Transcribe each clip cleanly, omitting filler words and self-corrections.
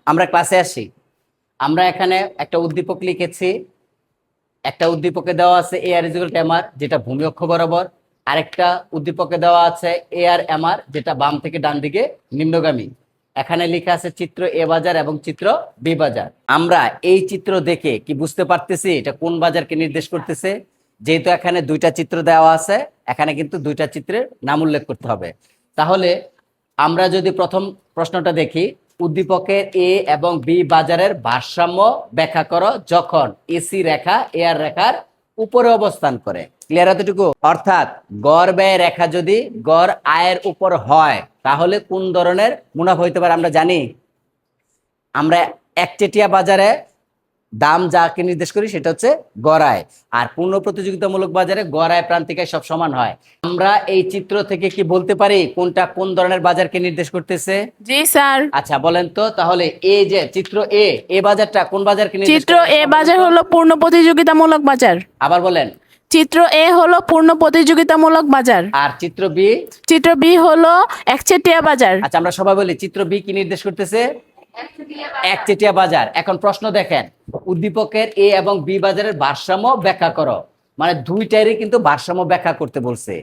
আমরা ক্লাসে আসি। আমরা এখানে একটা উদ্দীপক লিখেছি। একটা উদ্দীপকে দেওয়া আছে এ আর ইকুয়াল টু এম আর, যেটা ভূমি অক্ষ বরাবর। আরেকটা উদ্দীপকে দেওয়া আছে এ আর এম আর, যেটা বাম থেকে ডান দিকে নিম্নগামী। এখানে লেখা আছে চিত্র এ বাজার এবং চিত্র বি বাজার। আমরা এই চিত্র দেখে কি বুঝতে পারতেছি এটা কোন বাজারকে নির্দেশ করতেছে? যেহেতু এখানে দুইটা চিত্র দেওয়া আছে, এখানে কিন্তু দুইটা চিত্রের নাম উল্লেখ করতে হবে। তাহলে আমরা যদি প্রথম প্রশ্নটা দেখি, উদ্দীপকের এ এবং বি বাজারের ভারসাম্য ব্যাখ্যা করো যখন এসি রেখা এ আর রেখার উপরে অবস্থান করে। ক্লিয়ার এতটুকু? অর্থাৎ গড় ব্যয় রেখা যদি গড় আয়ের উপর হয় তাহলে কোন ধরনের মুনাফা হইতে পারে আমরা জানি। আমরা একচেটিয়া বাজারে দাম যাকে নির্দেশ করি সেটা হচ্ছে গড় আয়, আর পূর্ণ প্রতিযোগিতামূলক বাজারে গড় আয় প্রান্তিক আয় সব সমান হয়। আমরা এই চিত্র থেকে কি বলতে পারি কোনটা কোন ধরনের বাজারকে নির্দেশ করতেছে? জি স্যার। আচ্ছা বলেন তো, তাহলে এই যে চিত্র এ বাজারটা কোন বাজারকে নির্দেশ চিত্র করে? এ বাজার হলো পূর্ণ প্রতিযোগিতামূলক বাজার। আবার বলেন। চিত্র এ হলো পূর্ণ প্রতিযোগিতামূলক বাজার। আর চিত্র বি? চিত্র বি হলো একচেটিয়া বাজার। আচ্ছা আমরা সবাই বলি চিত্র বি কি নির্দেশ করতেছে? একচেটিয়া বাজার। এখন প্রশ্ন দেখেন, উদ্দীপকের এ এবং বি বাজারের ভারসাম্য ব্যাখ্যা করো, মানে দুইটারই কিন্তু ভারসাম্য ব্যাখ্যা করতে বলছে।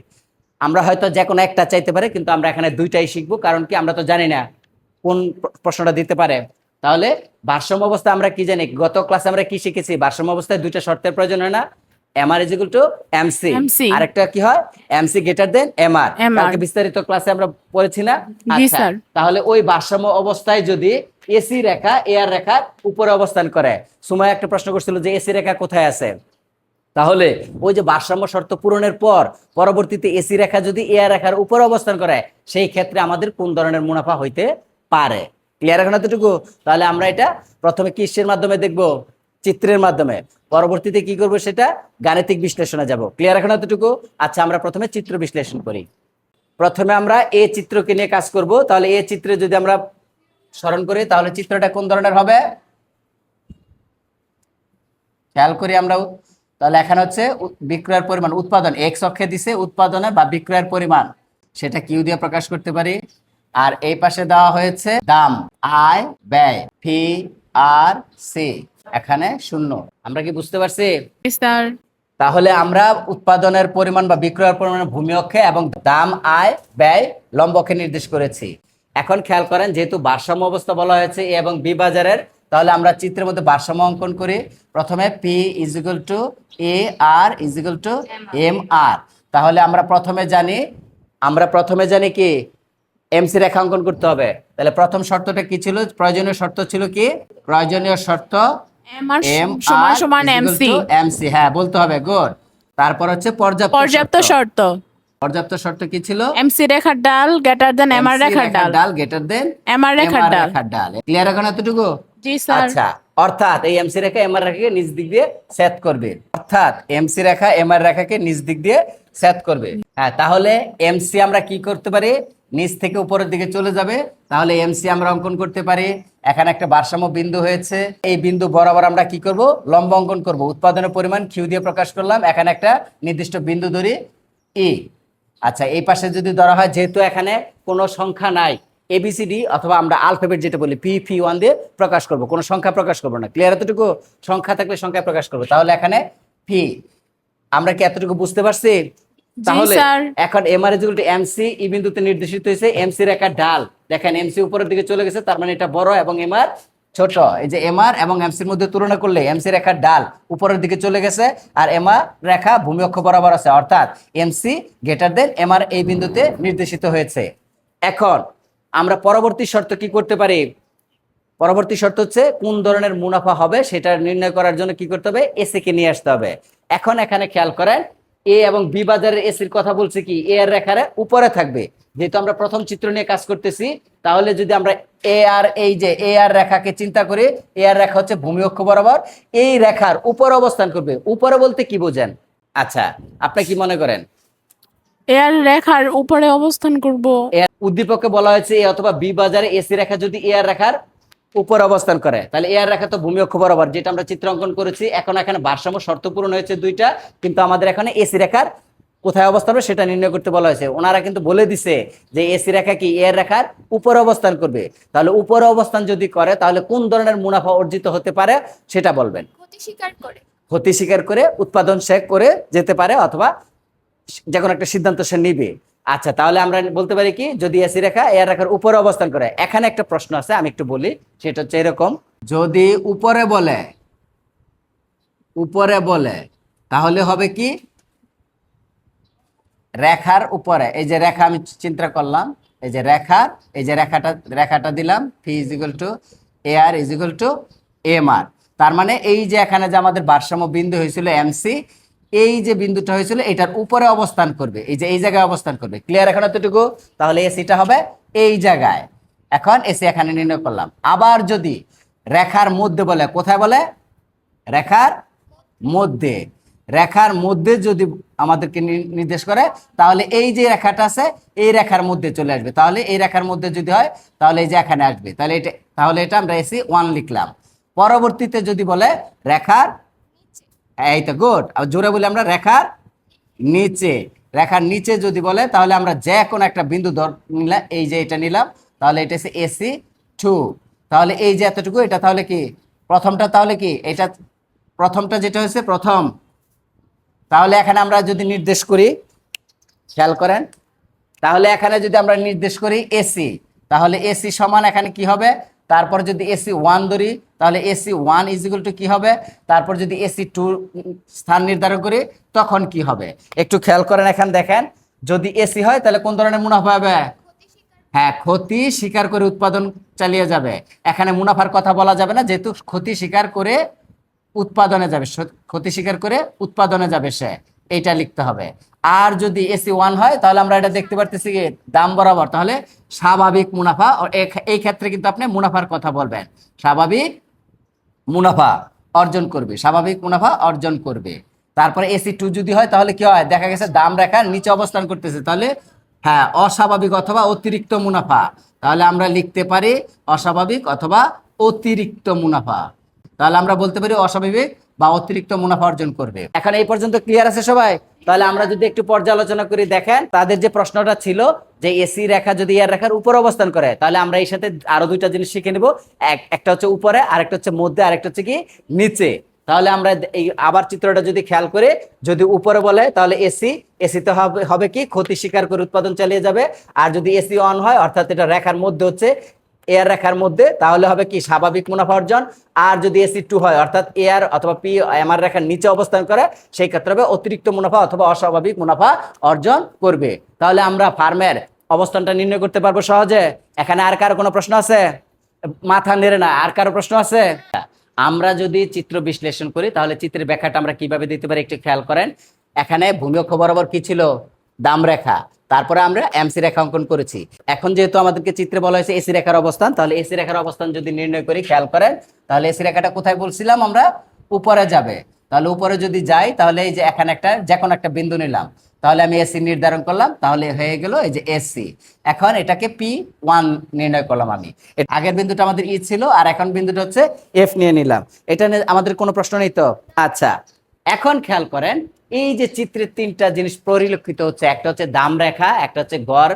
আমরা হয়তো যে কোনো একটা চাইতে পারে, কিন্তু আমরা এখানে দুইটাই শিখবো, কারণ কি আমরা তো জানি না কোন প্রশ্নটা দিতে পারে। তাহলে ভারসাম্য অবস্থা আমরা কি জানি? গত ক্লাসে আমরা কি শিখেছি? ভারসাম্য অবস্থায় দুইটা শর্তের প্রয়োজন হয় না? M R is equal to MC, আরেকটা কি হয়? MC greater than M R. কালকে বিস্তারিত ক্লাসে আমরা পড়েছি না? আচ্ছা, তাহলে ওই ভারসাম্য অবস্থায় যদি এসি রেখা এ আর রেখার উপরে অবস্থান করে, সময় একটা প্রশ্ন করছিল যে এসি রেখা কোথায় আছে, তাহলে ওই যে ভারসাম্য শর্ত পূরণের পর পরবর্তীতে এসি রেখা যদি এ আর রেখার উপরে অবস্থান করে, সেই ক্ষেত্রে আমাদের কোন ধরনের মুনাফা হইতে পারে। ক্লিয়ার এখন এতটুকু? তাহলে আমরা এটা প্রথমে কিসের মাধ্যমে দেখব? চিত্রের মাধ্যমে। পরবর্তীতে কি করব সেটা গাণিতিক বিশ্লেষণে যাব। ক্লিয়ার এখন এতটুকু? আচ্ছা আমরা প্রথমে চিত্র বিশ্লেষণ করি। প্রথমে আমরা এ চিত্রকে নিয়ে কাজ করব। তাহলে এ চিত্রে যদি আমরা স্মরণ করি তাহলে চিত্রটা কোন ধরনের হবে খেয়াল করি আমরা। তাহলে এখানে হচ্ছে বিক্রয়ের পরিমাণ, উৎপাদন এক্স অক্ষে দিছে, উৎপাদনে বা বিক্রয়ের পরিমাণ সেটা কিউ দিয়ে প্রকাশ করতে পারি। আর এই পাশে দেওয়া হয়েছে দাম, আয়, ব্যয়, পি আর সি, এখানে শূন্য। আমরা কি বুঝতে পারছি? স্যার। তাহলে আমরা উৎপাদনের পরিমাণ বা বিক্রয়ের পরিমাণ ভূমি অক্ষে এবং দাম, আয়, ব্যয় লম্ব অক্ষে নির্দেশ করেছি। এখন খেয়াল করেন, যেহেতু ভারসাম্য অবস্থা বলা হয়েছে এ এবং বি বাজারের, তাহলে আমরা চিত্রের মধ্যে ভারসাম্য অঙ্কন করি। প্রথমে P is equal to A R is equal to M R. তাহলে আমরা প্রথমে জানি কি এমসি রেখা অঙ্কন করতে হবে। তাহলে প্রথম শর্তটা কি ছিল? প্রয়োজনীয় শর্ত ছিল কি? প্রয়োজনীয় শর্ত এম আর সমান এমসি। হ্যাঁ বলতে হবে, গুড। তারপর হচ্ছে পর্যাপ্ত শর্ত। পর্যাপ্ত শর্ত কি ছিল? এমসি রেখার ডাল গ্রেটার দেন এম আর রেখার ডাল গ্রেটার দেন এম আর রেখার ডাল। ক্লিয়ার এখন এতটুকু? জি স্যার। আচ্ছা, অর্থাৎ এই এমসি রেখা এম আর রেখাকে নিচ দিক দিয়ে সেট করবে। অর্থাৎ এমসি রেখা এম আর রেখাকে নিচ দিক দিয়ে সেট করবে। হ্যাঁ, তাহলে এমসি আমরা কি করতে পারি? নিচ থেকে উপরের দিকে চলে যাবে। তাহলে এমসি আমরা অঙ্কন করতে পারি। এখানে একটা ভারসাম্য বিন্দু হয়েছে, এই বিন্দু বরাবর আমরা কি করব? লম্ব অঙ্কন করব। উৎপাদনের পরিমাণ কিউ দিয়ে প্রকাশ করলাম, এখানে একটা নির্দিষ্ট বিন্দু ধরি ই। আচ্ছা, এই পাশে যদি ধরা হয়, যেহেতু এখানে কোনো সংখ্যা নাই, এবিসিডি অথবা আমরা আলফাবেট যেটা বলি পি1 দিয়ে প্রকাশ করব, কোনো সংখ্যা প্রকাশ করব না। ক্লিয়ার এতটুকু? সংখ্যা থাকলে সংখ্যা প্রকাশ করব। তাহলে এখানে পি, আমরা কি এতটুকু বুঝতে পারছি? তাহলে এখন M R is equal to MC, এই বিন্দুতে নির্দেশিত হয়েছে এমসি রেখার ঢাল। দেখেন এমসি উপরের দিকে চলে গেছে, তার মানে এটা বড় এবং এম আর ছোট। এই যে এম আর এবং এমসির মধ্যে তুলনা করলে এমসি রেখার ঢাল উপরের দিকে চলে গেছে, আর এম আর রেখা ভূমি অক্ষ বরাবর আছে, অর্থাৎ এমসি গ্রেটার দেন এম আর এই বিন্দুতে নির্দেশিত হয়েছে। এখন আমরা পরবর্তী শর্ত কি করতে পারি? পরবর্তী শর্ত হচ্ছে কোন ধরনের মুনাফা হবে সেটা নির্ণয় করার জন্য কি করতে হবে? এসি কে নিয়ে আসতে হবে। এখন এখানে খেয়াল করেন, এ এবং বি বাজারের এসির কথা বলছে কি এ আর রেখার উপরে থাকবে। যেহেতু আমরা প্রথম চিত্র নিয়ে কাজ করতেছি, তাহলে যদি আমরা এ আর এই যে এ আর রেখাকে চিন্তা করি, এ আর রেখা হচ্ছে ভূমি অক্ষ বরাবর, এই রেখার উপরে অবস্থান করবে। উপরে বলতে কি বোঝেন? আচ্ছা আপনি কি মনে করেন? এ আর রেখার উপরে অবস্থান করব। উদ্দীপকে বলা হয়েছে এ অথবা বি বাজারে এসি রেখা যদি এ আর রেখার উপরে অবস্থান করে, তাহলে এ আর রেখা তো ভূমি অক্ষ বরাবর, যেটা আমরা চিত্র অঙ্কন করেছি। এখন এখানে ভারসাম্য শর্ত পূরণ হয়েছে দুইটা, কিন্তু আমাদের এখানে এসি রেখার কোথায় অবস্থান করবে সেটা নির্ণয় করতে বলা হয়েছে। ওনারা কিন্তু বলে দিছে যে এসি রেখা কি এর রেখার উপরে অবস্থান করবে, তাহলে উপরে অবস্থান যদি করে তাহলে কোন ধরনের মুনাফা অর্জিত হতে পারে সেটা বলবেন। ক্ষতি স্বীকার করে উৎপাদন সে করে যেতে পারে অথবা যে কোনো একটা সিদ্ধান্ত সে নিবে। আচ্ছা, তাহলে আমরা বলতে পারি কি, যদি এসি রেখা এর রেখার উপরে অবস্থান করে। এখানে একটা প্রশ্ন আছে, আমি একটু বলি, সেটা হচ্ছে এরকম, যদি উপরে বলে তাহলে হবে কি, রেখার উপরে, এই যে রেখা আমি চিন্তা করলাম, এই যে রেখাটা দিলাম, P is equal to A R is equal to M R. তার মানে এই যে এখানে যে আমাদের ভারসাম্য বিন্দু হয়েছিল এমসি, এই যে বিন্দুটা হয়েছিল এটার উপরে অবস্থান করবে, এই যে এই জায়গায় অবস্থান করবে। ক্লিয়ার এখন এতটুকু? তাহলে এসিটা হবে এই জায়গায়। এখন এসি এখানে নির্ণয় করলাম। আবার যদি রেখার মধ্যে বলে, কোথায় বলে, রেখার মধ্যে যদি আমাদেরকে নির্দেশ করে, তাহলে এই যে রেখাটা আছে এই রেখার মধ্যে চলে আসবে। তাহলে এই রেখার মধ্যে যদি হয় তাহলে এই যে এখানে আসবে। তাহলে এটা আমরা এসি 1 লিখলাম। পরবর্তীতে যদি বলে রেখার, এই তো গুড, জোরে বলি আমরা রেখার নিচে যদি বলে, তাহলে আমরা যে কোনো একটা বিন্দু নিলাম, এই যে এটা নিলাম, তাহলে এটা হচ্ছে এসি 2। তাহলে এই যে এতটুকু, এটা তাহলে কি প্রথমটা, তাহলে কি এটা প্রথমটা যেটা হয়েছে প্রথম। তাহলে এখানে আমরা যদি নির্দেশ করি, খেয়াল করেন, তাহলে এখানে যদি আমরা নির্দেশ করি এসি, তাহলে এসি সমান এখানে কি হবে, তারপর যদি এসি 1 ধরি তাহলে এসি 1 ইজ ইকুয়াল টু কি হবে, তারপর যদি এসি 2 স্থান নির্ধারণ করি তখন কি হবে একটু খেয়াল করেন। এখানে দেখেন, যদি এসি হয় তাহলে কোন ধরনের মুনাফা হবে? হ্যাঁ, ক্ষতি স্বীকার করে উৎপাদন চালিয়ে যাবে। এখানে মুনাফার কথা বলা যাবে না, যেহেতু ক্ষতি স্বীকার করে উৎপাদনে যাবে সে, এইটা লিখতে হবে। আর যদি এসি 1 হয় তাহলে আমরা এটা দেখতে পারতেছি কি দাম বরাবর, তাহলে স্বাভাবিক মুনাফা। এই ক্ষেত্রে কিন্তু আপনি মুনাফার কথা বলবেন, স্বাভাবিক মুনাফা অর্জন করবে। তারপরে এসি 2 যদি হয় তাহলে কি হয়, দেখা গেছে দাম রেখার নিচে অবস্থান করতেছে, তাহলে হ্যাঁ অস্বাভাবিক অথবা অতিরিক্ত মুনাফা। তাহলে আমরা লিখতে পারি অস্বাভাবিক অথবা অতিরিক্ত মুনাফা। তাহলে আমরা বলতে পারি অস্বাভাবিক বা অতিরিক্ত মুনাফা অর্জন করবে। এখন এই পর্যন্ত ক্লিয়ার আছে সবাই? তাহলে আমরা যদি একটু পর্যালোচনা করি, দেখেন তাদের যে প্রশ্নটা ছিল যে এসি রেখা যদি এর রেখার উপর অবস্থান করে, তাহলে আমরা এই সাথে আরো দুইটা জিনিস শিখে নেব। একটা হচ্ছে উপরে, আরেকটা হচ্ছে মধ্যে, আরেকটা হচ্ছে কি নিচে। তাহলে আমরা এই আবার চিত্রটা যদি খেয়াল করে, যদি উপরে বলে তাহলে এসিতে হবে কি ক্ষতি স্বীকার করে উৎপাদন চালিয়ে যাবে। আর যদি এসি 1 হয়, অর্থাৎ এটা রেখার মধ্যে হচ্ছে এয়ার রেখার মধ্যে, তাহলে হবে কি স্বাভাবিক মুনাফা অর্জন। আর যদি এসি 2 হয়, অর্থাৎ এয়ার অথবা পি এমআর রেখার নিচে অবস্থান করে, সেই ক্ষেত্রে হবে অতিরিক্ত মুনাফা অথবা অস্বাভাবিক মুনাফা অর্জন করবে। তাহলে আমরা ফার্মের অবস্থানটা নির্ণয় করতে পারবো সহজে। এখানে আর কারো কোনো প্রশ্ন আছে? মাথা নেড়ে না, আর কারো প্রশ্ন আছে? আমরা যদি চিত্র বিশ্লেষণ করি তাহলে চিত্রের ব্যাখ্যাটা আমরা কিভাবে দিতে পারি একটু খেয়াল করেন। এখানে ভূমি অক্ষ বরাবর কি ছিল, দাম রেখা, তারপরে আমরা এমসি রেখা অঙ্কন করেছি। এখন যেহেতু আমাদেরকে চিত্রে বলা হয়েছে এসি রেখার অবস্থান, তাহলে এসি রেখার অবস্থান যদি নির্ণয় করি, খেয়াল করেন, তাহলে এসি রেখাটা কোথায় বলছিলাম আমরা, উপরে যাবে। তাহলে উপরে যদি যাই তাহলে এই যে এখানে যে কোনো একটা বিন্দু নিলাম, তাহলে আমি এসি নির্ধারণ করলাম, তাহলে হয়ে গেল এই যে এসি। এখন এটাকে P1 নির্ণয় করলাম আমি। আগের বিন্দুটা আমাদের ই ছিল, আর এখন বিন্দুটা হচ্ছে এফ নিয়ে নিলাম। এটা নিয়ে আমাদের কোনো প্রশ্ন নেই তো? আচ্ছা, এখন খেয়াল করেন, এই যে চিত্রের তিনটা জিনিস পরিলক্ষিত হচ্ছে, একটা হচ্ছে দাম রেখা, একটা হচ্ছে গড়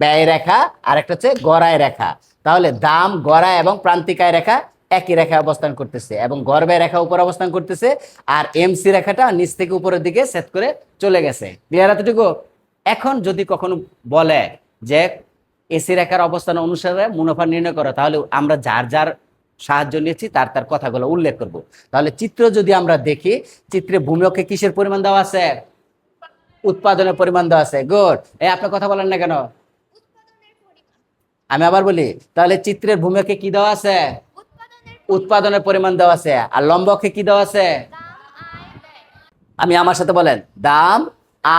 ব্যয় রেখা, আর একটা হচ্ছে গড়ায় রেখা। তাহলে দাম, গড়ায় এবং প্রান্তিকায় রেখা একই রেখায় অবস্থান করতেছে এবং গড় ব্যয় রেখা উপর অবস্থান করতেছে, আর এমসি রেখাটা নিচ থেকে উপরের দিকে সেট করে চলে গেছে। ক্লিয়ার এতটুকু? এখন যদি কখনো বলে যে এসি রেখার অবস্থান অনুসারে মুনাফা নির্ণয় করো, তাহলে আমরা যার যার সাহায্য নিয়েছি তার কথাগুলো উল্লেখ করব। তাহলে চিত্র যদি আমরা দেখি, চিত্রে ভূমি অক্ষে কিসের পরিমাণ দেওয়া আছে? উৎপাদনের পরিমাণ দেওয়া আছে। গুড। আপনার কথা বলেন না কেন? আমি আবার বলি, তাহলে চিত্রের ভূমি অক্ষে কি দেওয়া আছে? উৎপাদনের পরিমাণ দেওয়া আছে। আর লম্ব অক্ষে কি দেওয়া আছে? আমার সাথে বলেন, দাম,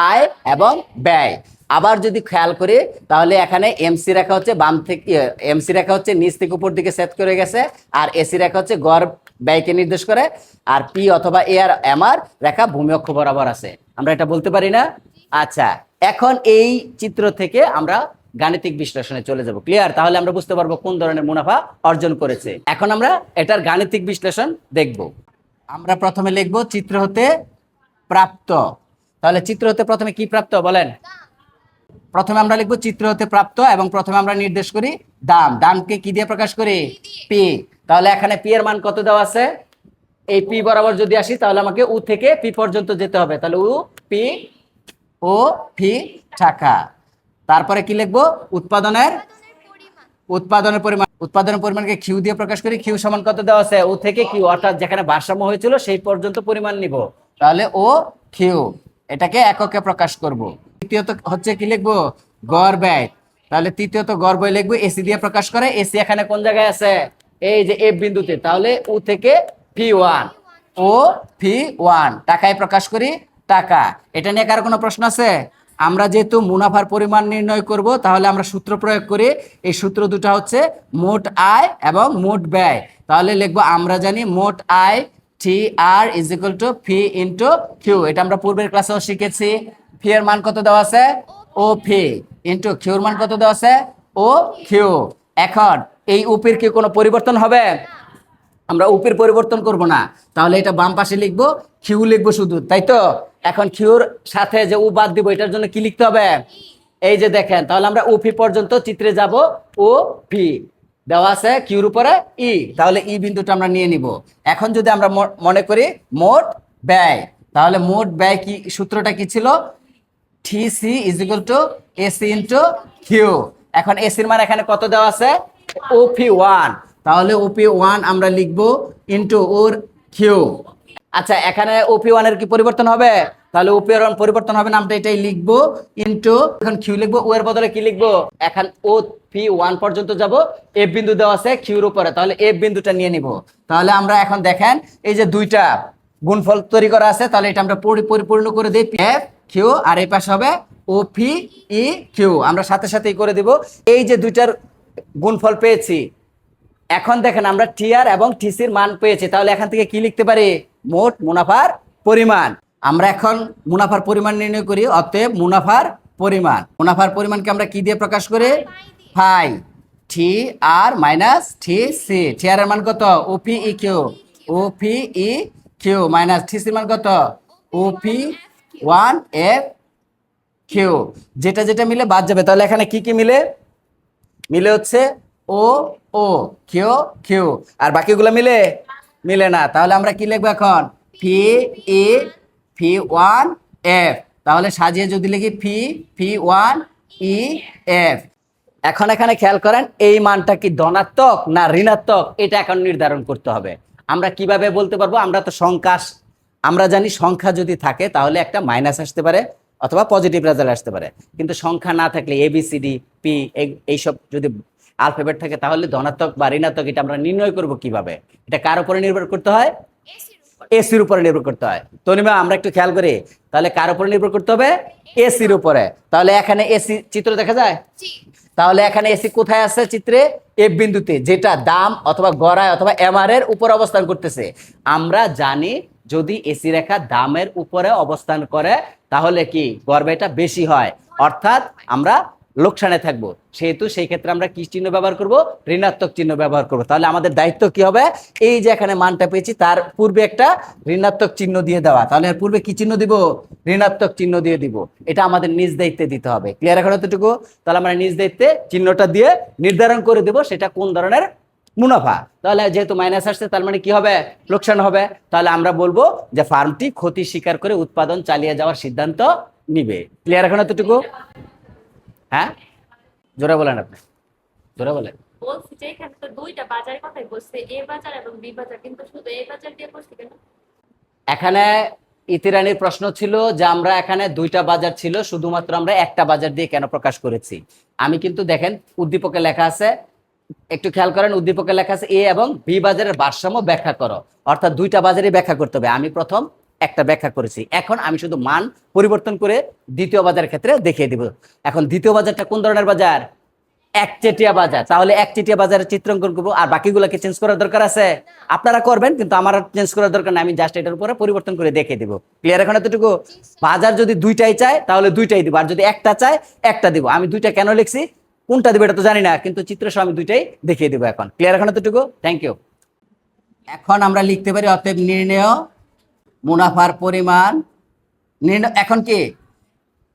আয় এবং ব্যয়। আবার যদি খেয়াল করি তাহলে এখানে এমসি রেখা হচ্ছে বাম থেকে, এমসি রেখা হচ্ছে নিচ থেকে উপর দিকে সেট করে গেছে, আর এসি রেখা হচ্ছে গড় ব্যয়কে নির্দেশ করে, আর পি অথবা এ আর এমআর রেখা ভূমি অক্ষ বরাবর আছে। আমরা এটা বলতে পারি না? আচ্ছা, এখন এই চিত্র থেকে আমরা গাণিতিক বিশ্লেষণে চলে যাব। ক্লিয়ার? তাহলে আমরা বুঝতে পারবো কোন ধরনের মুনাফা অর্জন করেছে। এখন আমরা এটার গাণিতিক বিশ্লেষণ দেখব। আমরা প্রথমে লিখব চিত্র হতে প্রাপ্ত। তাহলে চিত্র হতে প্রথমে কি প্রাপ্ত বলেন? প্রথমে আমরা লিখবো চিত্র হতে প্রাপ্ত এবং প্রথমে আমরা নির্দেশ করি দাম। দামকে কি দিয়ে প্রকাশ করি? পি। তাহলে এখানে পি এর মান কত দেওয়া আছে? এই পি বরাবর যদি আসি তাহলে আমাকে উ থেকে পি পর্যন্ত যেতে হবে। তাহলে উ পি ও ফি টাকা। তারপরে কি লিখবো? উৎপাদনের পরিমাণ। উৎপাদনের পরিমাণকে কিউ দিয়ে প্রকাশ করি। কিউ সমান কত দেওয়া আছে? ও থেকে কিউ, অর্থাৎ যেখানে ভারসাম্য হয়েছিল সেই পর্যন্ত পরিমাণ নিব। তাহলে ও কিউ, এটাকে এককে প্রকাশ করব। তৃতীয়ত হচ্ছে কি লিখবো? গড় ব্যয়। তাহলে তৃতীয়ত গড় ব্যয় লিখবো এসি দিয়ে প্রকাশ করে। এসি এখানে কোন জায়গায় আছে? এই যে এফ বিন্দুতে। তাহলে ও থেকে P one, O P one টাকায় প্রকাশ করি টাকা। এটা নিয়ে কারো কোনো প্রশ্ন আছে? আমরা যেহেতু মুনাফার পরিমাণ নির্ণয় করব তাহলে আমরা সূত্র প্রয়োগ করি। এই সূত্র দুটো হচ্ছে মোট আয় এবং মোট ব্যয়। তাহলে লিখবো আমরা জানি মোট আয় T R is equal to P into Q. এটা আমরা পূর্বের ক্লাসেও শিখেছি। ফি এর মান কত দেওয়া আছে? ও ফি ইন্টু কিউর মান কত দেওয়া আছে? O Q. এখন এই উপির কি কোনো পরিবর্তন হবে? আমরা উপির পরিবর্তন করব না, তাহলে এটা বাম পাশে লিখবো, কিউ লিখবো শুধু, তাই তো? এখন কিউর সাথে যে উ বাদ দিব এটার জন্য কি লিখতে হবে? এই যে দেখেন, তাহলে আমরা ও ফি পর্যন্ত চিত্রে যাব। ও ফি দেওয়া আছে কিউর উপরে ই, তাহলে ই বিন্দুটা আমরা নিয়ে নিব। এখন যদি আমরা মনে করি মোট ব্যয়, তাহলে মোট ব্যয় কি সূত্রটা কি ছিল? T C is equal to AC into Q. এখন এসির মান এখানে কত দেওয়া আছে? OP one. তাহলে ওপি ওয়ান আমরা লিখবো ইন্টু ওর কিউ। আচ্ছা, এখানে ওপি ওয়ান এর কি পরিবর্তন হবে? তাহলে ওপি ওয়ান পরিবর্তন হবে না, আমরা এটাই লিখবো ইন্টু, এখন কিউ লিখবো, ও এর বদলে কি লিখবো? এখন ও পি ওয়ান পর্যন্ত যাব, এফ বিন্দু দেওয়া আছে কিউর উপরে, তাহলে এফ বিন্দুটা নিয়ে নিব। তাহলে আমরা এখন দেখেন এই যে দুইটা গুণফল তৈরি করা আছে, তাহলে এটা আমরা পরিপূর্ণ করে দিই এফ কিউ, আর এই পাশে হবে ও পি ই কিউ। আমরা সাথে সাথেই করে দিব। এই যে দুইটার গুণফল পেয়েছি, এখন দেখেন আমরা টিআর এবং টিসির মান পেয়েছি, তাহলে এখান থেকে কি লিখতে পারি? মোট মুনাফার পরিমাণ। আমরা এখন মুনাফার পরিমাণ নির্ণয় করি, অতএব মুনাফার পরিমাণ। মুনাফার পরিমাণকে আমরা কি দিয়ে প্রকাশ করি? ফাই T R minus T C. T R এর মান কত? OP E Q, OP E Q minus T সির মান কত? OP one F Q. যেটা যেটা মিলে বাদ যাবে, তাহলে এখানে কি কি মিলে? মিলে হচ্ছে ও ও কিউ কিউ, আর বাকিগুলো মিলে মিলে না। তাহলে আমরা কি লিখবো এখন? ফি ই ফি ওয়ান এফ। তাহলে সাজিয়ে যদি লিখি ফি ফি ওয়ান ই এফ। এখন এখানে খেয়াল করেন, এই মানটা কি ধনাত্মক না ঋণাত্মক, এটা এখন নির্ধারণ করতে হবে। আমরা কিভাবে বলতে পারবো? আমরা তো সংখ্যা, আমরা জানি সংখ্যা যদি থাকে তাহলে একটা মাইনাস আসতে পারে অথবা পজিটিভ রেজাল্ট আসতে পারে, কিন্তু সংখ্যা না থাকলে এবিসিডি পি এইসব যদি আলফাবেট থাকে তাহলে ধনাত্মক বা ঋণাত্মক এটা আমরা নির্ণয় করব কিভাবে? এটা কার উপরে নির্ভর করতে হয়? এসির উপরে নির্ভর করতে হয়। তনিমা আমরা একটু খেয়াল করি, তাহলে কার উপরে নির্ভর করতে হবে? এসির উপরে। তাহলে এখানে এসি চিত্র দেখা যায়, তাহলে এখানে এসি কোথায় আছে চিত্রে? এফ বিন্দুতে, যেটা দাম অথবা গড়ায় অথবা এমআর এর উপর অবস্থান করতেছে। আমরা জানি যদি এসি রেখা দামের উপরে অবস্থান করে তাহলে কি গড় ব্যয়টা বেশি হয়, অর্থাৎ আমরা লোকসানে থাকবো। সেহেতু সেই ক্ষেত্রে আমরা কি চিহ্ন ব্যবহার করব? ঋণাত্মক চিহ্ন ব্যবহার করব। তাহলে আমাদের দায়িত্ব কি হবে? এই যে এখানে মানটা পেয়েছি তার পূর্বে একটা ঋণাত্মক চিহ্ন দিয়ে দেওয়া। তাহলে এর পূর্বে কি চিহ্ন দিব? ঋণাত্মক চিহ্ন দিয়ে দিব। এটা আমাদের নিজ দায়িত্বে দিতে হবে। ক্লিয়ার এখন এতটুকু? তাহলে আমরা নিজ দায়িত্বে চিহ্নটা দিয়ে নির্ধারণ করে দেব সেটা কোন ধরনের মুনাফা। তাহলে যেহেতু মাইনাস আসছে তার মানে কি হবে? লোকসান হবে। তাহলে আমরা বলবো যে ফার্মটি ক্ষতি স্বীকার করে উৎপাদন চালিয়ে যাওয়ার সিদ্ধান্ত নিবে। ক্লিয়ার এখন এতটুকু? হ্যাঁ, জোরে বলেন, আপনি জোরে বলেন। বলছি যে এখানে তো দুইটা বাজারের কথাই বলছে, এ বাজার এবং বি বাজার, কিন্তু শুধু এ বাজার দিয়ে বলছি কেন? এখানে ইতিরানির প্রশ্ন ছিল যে আমরা এখানে দুইটা বাজার ছিল, শুধুমাত্র আমরা একটা বাজার দিয়ে কেন প্রকাশ করেছি? আমি কিন্তু দেখেন উদ্দীপকে লেখা আছে, একটু খেয়াল করেন, উদ্দীপকে লেখা আছে এ এবং বি বাজারের ভারসাম্য ব্যাখ্যা করো, অর্থাৎ দুইটা বাজারই ব্যাখ্যা করতে হবে। আমি প্রথম একটা ব্যাখ্যা করেছি, এখন আমি শুধু মান পরিবর্তন করে দ্বিতীয় বাজারের ক্ষেত্রে দেখিয়ে দিব। এখন দ্বিতীয় বাজারটা কোন ধরনের বাজার? একচেটিয়া বাজার। তাহলে একচেটিয়া বাজারের চিত্রাঙ্কন করবো, আর বাকিগুলোকে চেঞ্জ করার দরকার আছে? আপনারা করবেন, কিন্তু আমার চেঞ্জ করার দরকার নাই, আমি জাস্ট এটার উপরে পরিবর্তন করে দেখিয়ে দিব। ক্লিয়ার এখন এতটুকু? বাজার যদি দুইটাই চায় তাহলে দুইটাই দিব, আর যদি একটা চায় একটা দিব। আমি দুইটা কেন লিখছি, কোনটা দিব এটা তো জানি না, কিন্তু চিত্র সহ আমি দুইটাই দেখিয়ে দিব এখন। ক্লিয়ার এখন এতটুকু? Thank you. এখন আমরা লিখতে পারি অতএব নির্ণেয় মুনাফার পরিমাণ এখন কি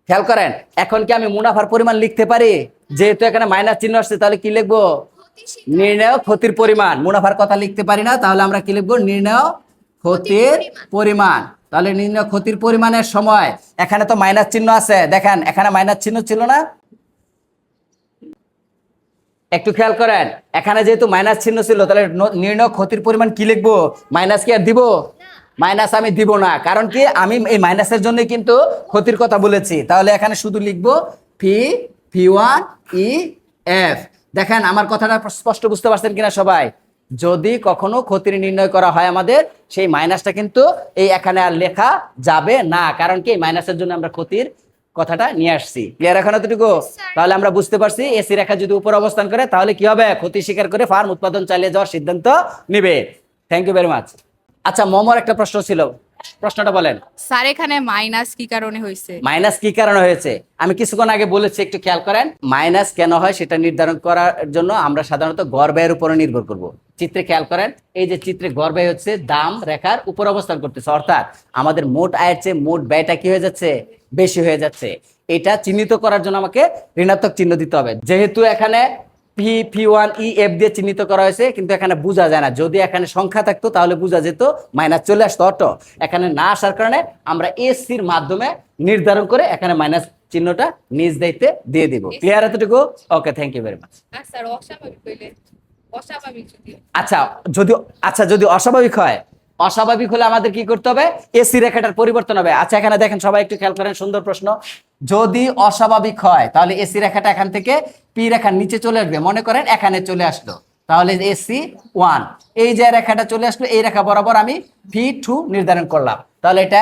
খেয়াল করেন, এখন কি আমি মুনাফার পরিমাণ লিখতে পারি? যেহেতু এখানে মাইনাস চিহ্ন আসছে তাহলে কি লিখবো? নির্ণয় ক্ষতির পরিমাণ। মুনাফার কথা লিখতে পারি না, তাহলে আমরা কি লিখবো? নির্ণয় ক্ষতির পরিমাণ। তাহলে নির্ণয় ক্ষতির পরিমাণের সময় এখানে তো মাইনাস চিহ্ন আছে, দেখেন এখানে মাইনাস চিহ্ন ছিল না? একটু খেয়াল করেন, এখানে যেহেতু মাইনাস চিহ্ন ছিল তাহলে নির্ণয় ক্ষতির পরিমাণ কি লিখবো? মাইনাস কি আর দিব? মাইনাস আমি দিব না, কারণ কি আমি এই মাইনাসের জন্য কিন্তু ক্ষতির কথা বলেছি। তাহলে এখানে শুধু লিখবো ফি ফি1 ই এফ। দেখেন আমার কথাটা স্পষ্ট বুঝতে পারছেন কিনা সবাই? যদি কখনো ক্ষতির নির্ণয় করা হয় আমাদের, সেই মাইনাসটা কিন্তু এই এখানে আর লেখা যাবে না, কারণ কি এই মাইনাসের জন্য আমরা ক্ষতির কথাটা নিয়ে আসছি। ক্লিয়ার এখন এতটুকু? তাহলে আমরা বুঝতে পারছি এসি রেখা যদি উপর অবস্থান করে তাহলে কি হবে? ক্ষতি স্বীকার করে ফার্ম উৎপাদন চালিয়ে যাওয়ার সিদ্ধান্ত নিবে। Thank you very much. আচ্ছা, মোমোর একটা প্রশ্ন ছিল, প্রশ্নটা বলেন। স্যার এখানে মাইনাস কি কারণে হয়েছে? মাইনাস কি কারণে হয়েছে আমি কিছুক্ষণ আগে বলেছি, একটু খেয়াল করেন। মাইনাস কেন হয় সেটা নির্ধারণ করার জন্য আমরা সাধারণত গড় ব্যয়ের উপরে নির্ভর করব। চিত্রে খেয়াল করেন, এই যে চিত্রে গড় ব্যয় হচ্ছে দাম রেখার উপর অবস্থান করতেছে, অর্থাৎ আমাদের মোট আয়ের চেয়ে মোট ব্যয়টা কি হয়ে যাচ্ছে? বেশি হয়ে যাচ্ছে। এটা চিহ্নিত করার জন্য আমাকে ঋণাত্মক চিহ্ন দিতে হবে। যেহেতু এখানে পি ফি1 ই এফ দিয়ে চিহ্নিত করা হয়েছে, কিন্তু এখানে বোঝা যায় না। যদি এখানে সংখ্যা থাকতো তাহলে বোঝা যেত, মাইনাস চলে আসতো অটো। এখানে না আসার কারণে আমরা এসির মাধ্যমে নির্ধারণ করে এখানে মাইনাস চিহ্নটা নিজ দায়িত্বে দিয়ে দিব। ক্লিয়ার এতটুকু? Okay, thank you very much. Sir অস্বাভাবিক হইলে? অস্বাভাবিক যদি যদি অস্বাভাবিক হয়, অস্বাভাবিক হলে আমাদের কি করতে হবে? এসি রেখাটার পরিবর্তন হবে। আচ্ছা, এখানে দেখেন সবাই একটু খেয়াল করেন, সুন্দর প্রশ্ন। যদি অস্বাভাবিক হয় তাহলে এসি রেখাটা এখান থেকে পি রেখার নিচে চলে আসবে। মনে করেন এখানে চলে আসলো, তাহলে এসি1, এই যে রেখাটা চলে আসলো, এই রেখা বরাবর আমি ফি2 নির্ধারণ করলাম, তাহলে এটা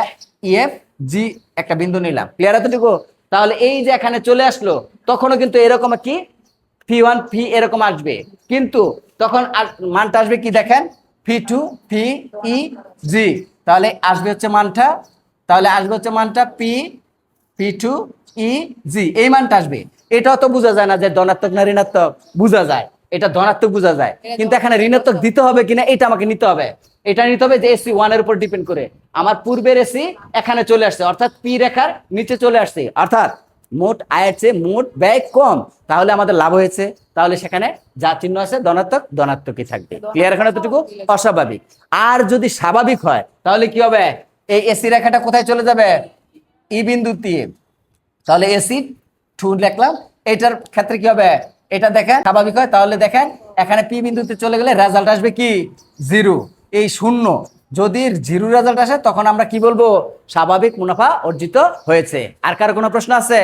ইএফ জি একটা বিন্দু নিলাম। ক্লিয়ার এতটুকু? তাহলে এই যে এখানে চলে আসলো, তখনও কিন্তু এরকম কি ফি1 ফি এরকম আসবে, কিন্তু তখন মানটা আসবে কি দেখেন? ফি2 ফি ই জি। তাহলে আসবে হচ্ছে মানটা, পি ফি2 ই জি, এই মানটা আসবে। এটাও তো বোঝা যায় না যে ধনাত্মক না ঋণাত্মক? বোঝা যায়, এটা ধনাত্মক বোঝা যায়, কিন্তু এখানে ঋণাত্মক দিতে হবে কিনা এটা আমাকে নিতে হবে। এটা নিতে হবে যে এসি1 এর উপর ডিপেন্ড করে। আমার পূর্বের এসি এখানে চলে আসছে, অর্থাৎ পি রেখার নিচে চলে আসছে, অর্থাৎ মোট আয়ের চেয়ে মোট ব্যয় কম, তাহলে আমাদের লাভ হয়েছে। তাহলে সেখানে যা চিহ্ন আছে ধনাত্মকই থাকবে। ক্লিয়ার? এখন এতটুকু অস্বাভাবিক। আর যদি স্বাভাবিক হয় তাহলে কি হবে? এই এসি রেখাটা কোথায় চলে যাবে? ই বিন্দুতে। তাহলে এসি2 লিখলাম। এটার ক্ষেত্রে কি হবে? এটা দেখেন স্বাভাবিক হয়, তাহলে দেখেন এখানে পি বিন্দুতে চলে গেলে রেজাল্ট আসবে কি? 0। এই 0 যদি 0 রেজাল্ট আসে তখন আমরা কি বলবো? স্বাভাবিক মুনাফা অর্জিত হয়েছে। আর কারো কোনো প্রশ্ন আছে?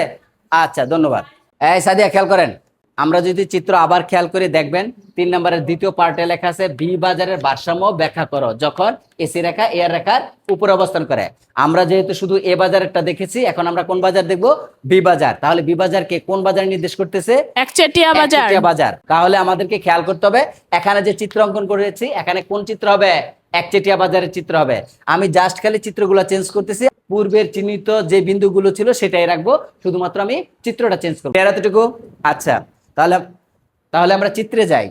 আচ্ছা, ধন্যবাদ। এই সাদিয়া, খেয়াল করেন, আমরা যদি চিত্র আবার খেয়াল করে দেখবেন, 3 নম্বরের দ্বিতীয় পার্টে লেখা আছে বি বাজারের ভারসাম্য ব্যাখ্যা করো যখন এসি রেখা এ রেখার উপর অবস্থান করে। আমরা যেহেতু শুধু এ বাজারটা দেখেছি, এখন আমরা কোন বাজার দেখবো? বি বাজার। তাহলে বি বাজারকে কোন বাজার নির্দেশ করতেছে? একচেটিয়া বাজার। একচেটিয়া বাজার। তাহলে আমাদেরকে খেয়াল করতে হবে, এখানে যে চিত্র অঙ্কন করেছি এখানে কোন চিত্র হবে? একচেটিয়া বাজারের চিত্র হবে। আমি জাস্ট খালি চিত্রগুলো চেঞ্জ করতেছি, পূর্বের চিহ্নিত যে বিন্দুগুলো ছিল সেটাই রাখবো, শুধুমাত্র আমি চিত্রটা চেঞ্জ করবো। এতটুকু? আচ্ছা, তাহলে আমরা চিত্রে যাই।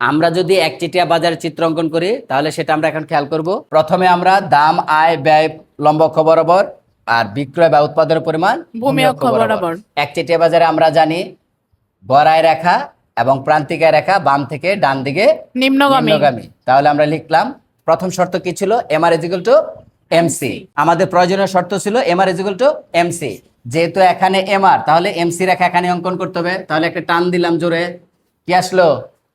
আমরা যদি একচেটিয়া বাজারের চিত্র অঙ্কন করি তাহলে সেটা আমরা এখন খেয়াল করব। প্রথমে আমরা দাম, আয়, ব্যয় লম্ব অক্ষ বরাবর, আর বিক্রয় বা উৎপাদনের পরিমাণ ভূমি অক্ষ বরাবর। একচেটিয়া বাজারে আমরা জানি গড় আয় রেখা এবং প্রান্তিক আয় রেখা বাম থেকে ডান দিকে নিম্নগামী। তাহলে আমরা লিখলাম, প্রথম শর্ত কি ছিল? MR equal to MC. আমাদের প্রয়োজনীয় শর্ত ছিল এমআর ইকুয়াল টু এমসি। যেহেতু এখানে এমআর, তাহলে এমসি রেখা এখানে অঙ্কন করতে হবে। তাহলে একটা টান দিলাম জোরে, কি আসলো?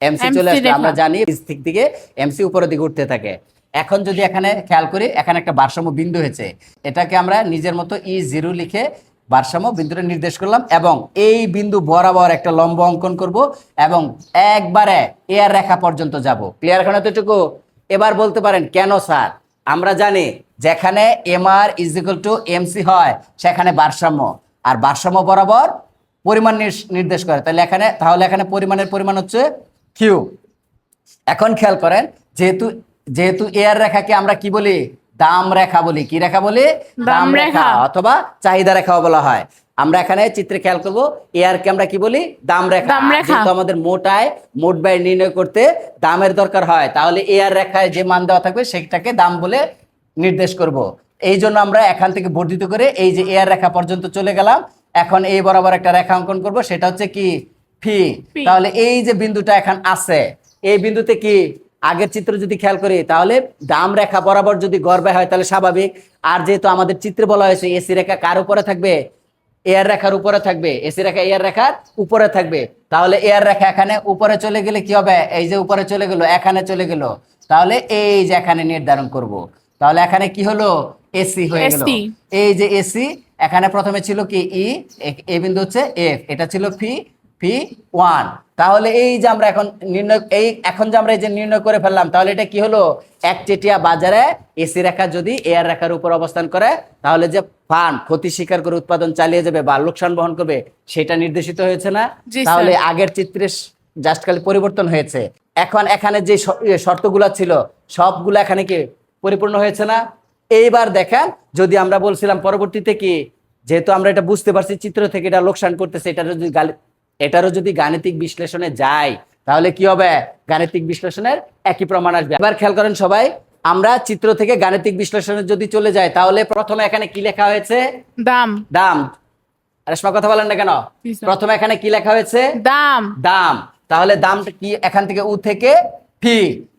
এমসি চলে আসলো। আমরা জানি স্থির দিকে এমসি উপরের দিকে উঠতে থাকে। এখন যদি এখানে খেয়াল করি, এখানে একটা ভারসাম্য বিন্দু হয়েছে, এটাকে আমরা নিজের মতো ই0 লিখে ভারসাম্য বিন্দুটা নির্দেশ করলাম, এবং এই বিন্দু বরাবর একটা লম্ব অঙ্কন করব এবং একবারে এর রেখা পর্যন্ত যাব। ক্লিয়ার? এখন এতটুকু? এবার বলতে পারেন কেন স্যার? আমরা জানি যেখানে MR is equal to MC হয় সেখানে ভারসাম্য, আর ভারসাম্য বরাবর পরিমাণ নির্দেশ করে। তাহলে এখানে পরিমাণের পরিমাণ হচ্ছে কিউ। এখন খেয়াল করেন, যেহেতু এর রেখাকে আমরা কি বলি? দাম রেখা বলি। কি রেখা বলি? দাম রেখা অথবা চাহিদা রেখাও বলা হয়। আমরা এখানে চিত্রে খেয়াল করব, এর কে আমরা কি বলি? দাম রেখা। যেহেতু আমাদের মোট আয় মোট ব্যয় নির্ণয় করতে দামের দরকার হয়, তাহলে এর রেখায় যে মান দেওয়া থাকবে সেটাকে দাম বলে নির্দেশ করব। এই জন্য আমরা এখান থেকে বর্ধিত করে এই যে এর রেখা পর্যন্ত চলে গেলাম। এখন এই বরাবর একটা রেখা অঙ্কন করব, সেটা হচ্ছে কি ফি। তাহলে এই যে বিন্দুটা এখন আছে, এই বিন্দুতে কি আগের চিত্র যদি খেয়াল করি তাহলে ডাম রেখা বরাবর যদি গড় ব্যয় হয় তাহলে স্বাভাবিক। আর যেহেতু আমাদের চিত্রে বলা হয়েছে এসি রেখা কার উপরে থাকবে, এর রেখার উপরে থাকবে, এসি রেখা এর রেখার উপরে থাকবে। তাহলে এর রেখা এখানে উপরে চলে গেলে কি হবে, এই যে উপরে চলে গেল, এখানে চলে গেল, তাহলে এই যে এখানে নির্ধারণ করব। তাহলে এখানে কি হলো, এসি হয়ে গেল। AC এই যে এসি এখানে প্রথমে ছিল কি ই, এই বিন্দু হচ্ছে এফ, এটা ছিল ফি, ফি ওয়ান। তাহলে এই যে আমরা এখন নির্ণয়, এখন যে আমরা এই যে নির্ণয় করে ফেললাম, তাহলে এটা কি হলো, একচেটিয়া বাজারে এসি রেখা যদি এর রেখার উপর অবস্থান করে তাহলে যে ফান্ড ক্ষতি স্বীকার করে উৎপাদন চালিয়ে যাবে বা লোকসান বহন করবে সেটা নির্দেশিত হয়েছে না। জি, স্যার। তাহলে আগের চিত্রে জাস্ট খালি পরিবর্তন হয়েছে। এখন এখানে যে শর্তগুলো ছিল সবগুলো এখানে কি পরিপূর্ণ হয়েছে না। এইবার দেখেন, যদি আমরা বলছিলাম পরবর্তীতে কি, যেহেতু আমরা এটা বুঝতে পারছি চিত্র থেকে এটা লোকসান করতেছে, এটারও যদি গাণিতিক বিশ্লেষণে যায় তাহলে কি হবে, গাণিতিক বিশ্লেষণের একই প্রমাণ আসবে। এবার খেয়াল করেন সবাই, আমরা চিত্র থেকে গাণিতিক বিশ্লেষণে যদি চলে যাই তাহলে প্রথমে এখানে কি লেখা হয়েছে, দাম। দাম। রেশমা কথা বলেন না কেন, জি, স্যার। প্রথমে এখানে কি লেখা হয়েছে, দাম। দাম। তাহলে দামটা কি, এখান থেকে উ থেকে ফি,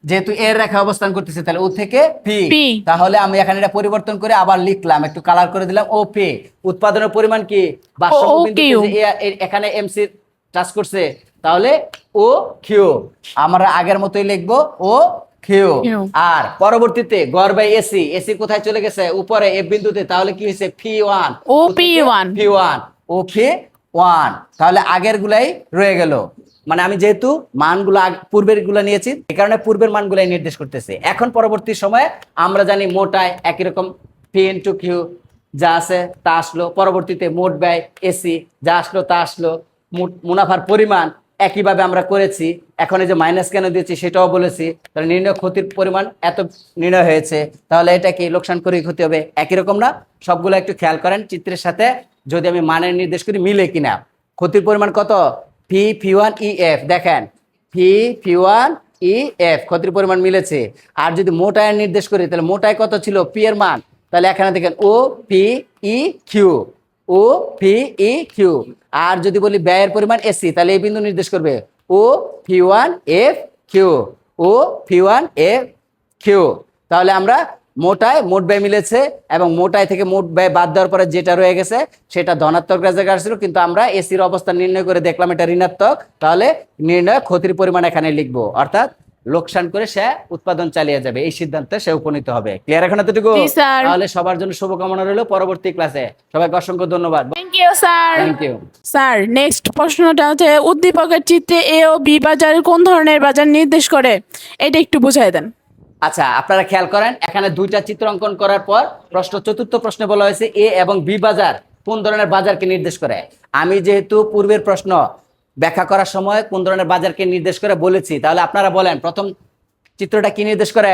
যেহেতু এর রেখা অবস্থান করতেছে তাহলে উ থেকে ফি। ফি। তাহলে আমি এখানে এটা পরিবর্তন করে আবার লিখলাম, একটু কালার করে দিলাম, ও ফি। উৎপাদনের পরিমাণ কি, ভারসাম্য বিন্দুতে কিউ। যে এখানে এমসি টাচ করছে তাহলে ও কিউ, আমরা আগের মতোই লিখবো ও কিউ। কিউ। আর পরবর্তীতে গড় বাই এসি, এসি কোথায় চলে গেছে, উপরে এফ বিন্দুতে, তাহলে কি হয়েছে ফি ওয়ান, ও পি ওয়ান। ফি ওয়ান, ও ফি ওয়ান। তাহলে আগের গুলাই রয়ে গেল, মানে আমি যেহেতু মানগুলো পূর্বের গুলো নিয়েছি এই কারণে পূর্বের মানগুলাই নির্দেশ করতেছে। এখন পরবর্তী সময়ে আমরা জানি মোটায় একই রকম পি ইন্টু কিউ যা আছে তা আসলো, পরবর্তীতে মোট ব্যয় এসি যা আসলো তা আসলো, মুনাফার পরিমাণ একইভাবে আমরা করেছি। এখন এই যে মাইনাস কেন দিয়েছি সেটাও বলেছি। তাহলে নির্ণয় ক্ষতির পরিমাণ এত নির্ণয় হয়েছে, তাহলে এটা কি লোকসান করেই ক্ষতি হবে, একই রকম না। সবগুলো একটু খেয়াল করেন চিত্রের সাথে, যদি আমি মানের নির্দেশ করি মিলে কিনা। ক্ষতির পরিমাণ কত, ফি ফি ওয়ান ই এফ, দেখেন ফি ফি ওয়ান ই এফ, ক্ষতির পরিমাণ মিলেছে। আর যদি মোট আয়ের নির্দেশ করি তাহলে মোট আয় কত ছিল, পি এর মান, তাহলে এখানে দেখেন O P E Q, O P E Q. আর যদি বলি ব্যয়ের পরিমাণ এসি, তাহলে এই বিন্দু নির্দেশ করবে O P one F Q, O P one F Q. তাহলে আমরা মোটায় মোট ব্যয় মিলেছে এবং মোটায় থেকে মোট ব্যয় বাদ দেওয়ার পরে যেটা রয়ে গেছে সেটা ধনাত্মক জায়গায় আসছিল, কিন্তু আমরা এসির অবস্থান নির্ণয় করে দেখলাম এটা ঋণাত্মক। তাহলে নির্ণয় ক্ষতির পরিমাণ এখানে লিখবো, অর্থাৎ লোকসান করে সে উৎপাদন চালিয়ে যাবে, এই সিদ্ধান্তে সে উপনীত হবে। ক্লিয়ার এখন এতটুকু? জি, স্যার। তাহলে সবার জন্য শুভকামনা রইল পরবর্তী ক্লাসে। সবাইকে অসংখ্য ধন্যবাদ। Thank you sir. Thank you. Sir, next প্রশ্নটা হচ্ছে উদ্দীপকের চিত্রে এ ও বি বাজার কোন ধরনের বাজার নির্দেশ করে, এটা একটু বুঝাই দেন। আচ্ছা, আপনারা খেয়াল করেন, এখানে দুইটা চিত্র অঙ্কন করার পর চতুর্থ প্রশ্নে বলা হয়েছে এ এবং বি বাজার কোন ধরনের বাজারকে নির্দেশ করে। আমি যেহেতু পূর্বের প্রশ্ন ব্যাখ্যা করার সময় কোন ধরনের বাজারকে নির্দেশ করে বলেছি, তাহলে আপনারা বলেন প্রথম চিত্রটা কি নির্দেশ করে,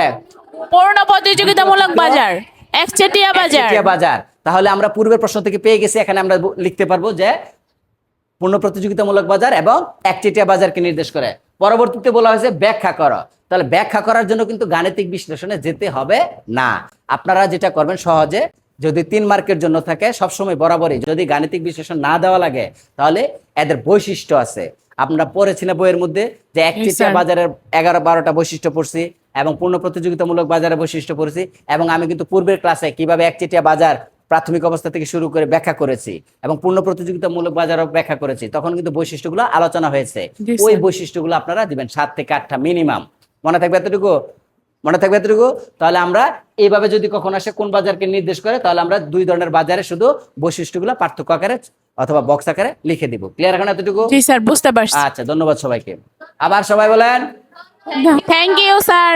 পূর্ণ প্রতিযোগিতামূলক বাজার, একচেটিয়া বাজার। একচেটিয়া বাজার। তাহলে আমরা পূর্বের প্রশ্ন থেকে পেয়ে গেছি, এখানে আমরা লিখতে পারবো যে পূর্ণ প্রতিযোগিতামূলক বাজার এবং একচেটিয়া বাজারকে নির্দেশ করে। পরবর্তীতে বলা হয়েছে ব্যাখ্যা করো, তাহলে ব্যাখ্যা করার জন্য কিন্তু গাণিতিক বিশ্লেষণে যেতে হবে না। আপনারা যেটা করবেন সহজে, যদি 3 মার্কের জন্য থাকে সবসময় বরাবরই যদি গাণিতিক বিশ্লেষণ না দেওয়া লাগে তাহলে এদের বৈশিষ্ট্য আছে। আমরা পড়েছিলাম বইয়ের মধ্যে যে একচেটিয়া বাজারের 11-12টা বৈশিষ্ট্য পড়ছি এবং পূর্ণ প্রতিযোগিতামূলক বাজারের বৈশিষ্ট্য পড়ছি, এবং আমি কিন্তু পূর্বের ক্লাসে কিভাবে একচেটিয়া বাজার প্রাথমিক অবস্থা থেকে শুরু করে ব্যাখ্যা করেছি এবং পূর্ণ প্রতিযোগিতামূলক বাজারও ব্যাখ্যা করেছি, তখন কিন্তু বৈশিষ্ট্যগুলো আলোচনা হয়েছে। জি, ওই স্যার। বৈশিষ্ট্যগুলো আপনারা দিবেন 7 থেকে 8টা মিনিমাম। মনে থাকবে এতটুকু? মনে থাকবে এতটুকু? তাহলে আমরা এইভাবে যদি কখন আসে কোন বাজারকে নির্দেশ করে, তাহলে আমরা 2 ধরনের বাজারে শুধু বৈশিষ্ট্যগুলো পার্থক্য আকারে অথবা বক্স আকারে লিখে দিব। ক্লিয়ার এখন এতটুকু? জি স্যার, বুঝতে পারছি। আচ্ছা, ধন্যবাদ সবাইকে। আবার সবাই বলেন থ্যাংক ইউ স্যার।